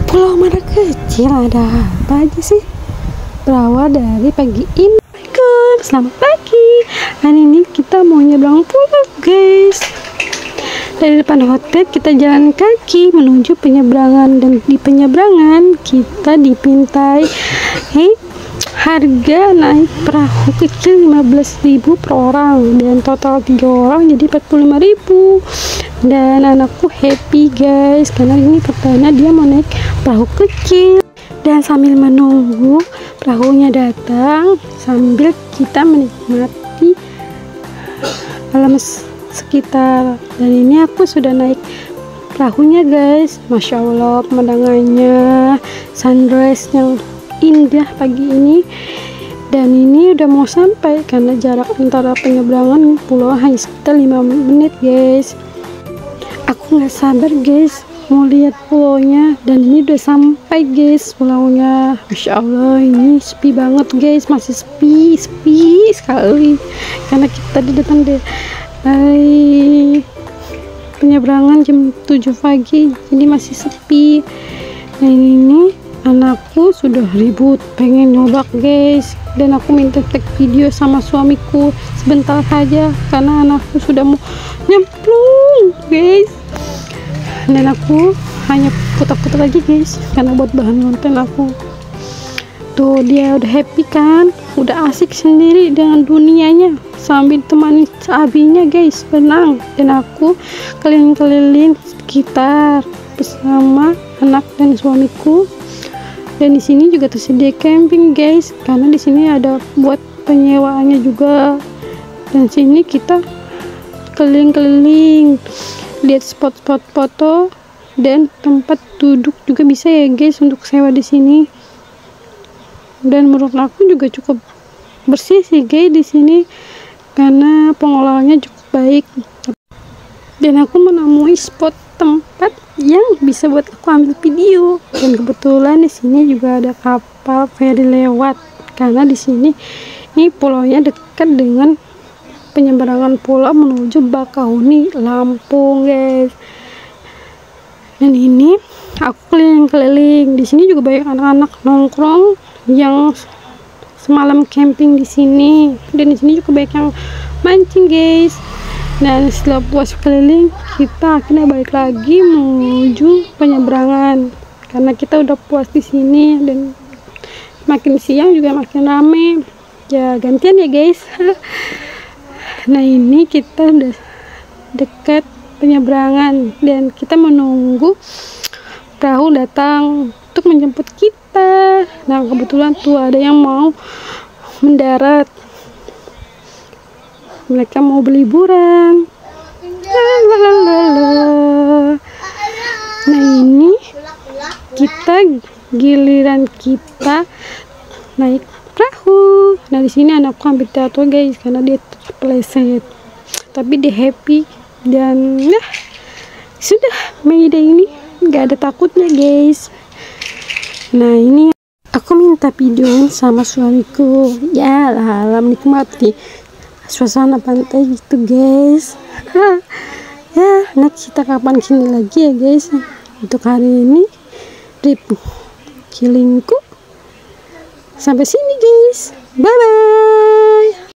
Pulau mana kecil, ada apa aja sih? Berawal dari pagi ini. Assalamualaikum, selamat pagi. Hari ini kita mau nyebrang pulau guys. Dari depan hotel kita jalan kaki menuju penyeberangan, dan di penyeberangan kita dipintai harga naik perahu kecil 15.000 per orang, dan total 3 orang jadi 45.000. Dan anakku happy guys karena ini pertama dia mau naik perahu kecil. Dan sambil menunggu perahunya datang, sambil kita menikmati alam sekitar. Dan ini aku sudah naik perahunya guys, masya Allah pemandangannya, sunrise yang indah pagi ini. Dan ini udah mau sampai karena jarak antara penyeberangan pulau hanya sekitar 5 menit guys. Aku nggak sabar guys mau lihat pulaunya, dan ini udah sampai guys pulaunya. Masya Allah ini sepi banget guys, masih sepi sekali karena kita tadi datang dari penyeberangan jam 7 pagi, jadi masih sepi. Nah ini anakku sudah ribut pengen nyoba guys, dan aku minta tag video sama suamiku sebentar saja karena anakku sudah mau nyemplung guys. Dan aku hanya putar-putar lagi guys karena buat bahan konten aku. Tuh dia udah happy kan, udah asik sendiri dengan dunianya sambil temani abinya guys berenang. Dan aku keliling-keliling sekitar bersama anak dan suamiku. Dan di sini juga tersedia camping guys karena di sini ada buat penyewaannya juga. Dan sini kita keliling-keliling lihat spot-spot foto dan tempat duduk juga bisa ya guys untuk sewa di sini. Dan menurut aku juga cukup bersih sih guys di sini karena pengelolaannya cukup baik. Dan aku menemui spot tempat yang bisa buat aku ambil video, dan kebetulan di sini juga ada kapal feri lewat karena di sini ini pulaunya dekat dengan penyeberangan pulau menuju Bakahuni, Lampung guys. Dan ini aku keliling-keliling, di sini juga banyak anak-anak nongkrong yang semalam camping di sini. Dan di sini juga banyak yang mancing guys. Dan setelah puas keliling, kita akhirnya balik lagi menuju penyeberangan karena kita udah puas di sini. Dan makin siang juga makin rame ya, gantian ya guys. Nah ini kita udah dekat penyeberangan dan kita menunggu perahu datang untuk menjemput kita. Nah kebetulan tuh ada yang mau mendarat, mereka mau berliburan. Nah ini giliran kita naik perahu. Nah di sini anakku hampir jatuh guys karena dia terpeleset, tapi dia happy. Dan nah sudah Mayday ini nggak ada takutnya guys. Nah ini aku minta videoin sama suamiku ya lah, menikmati suasana pantai gitu guys. Ya next kita kapan sini lagi ya guys. Untuk hari ini trip kilingku sampai sini guys, bye bye.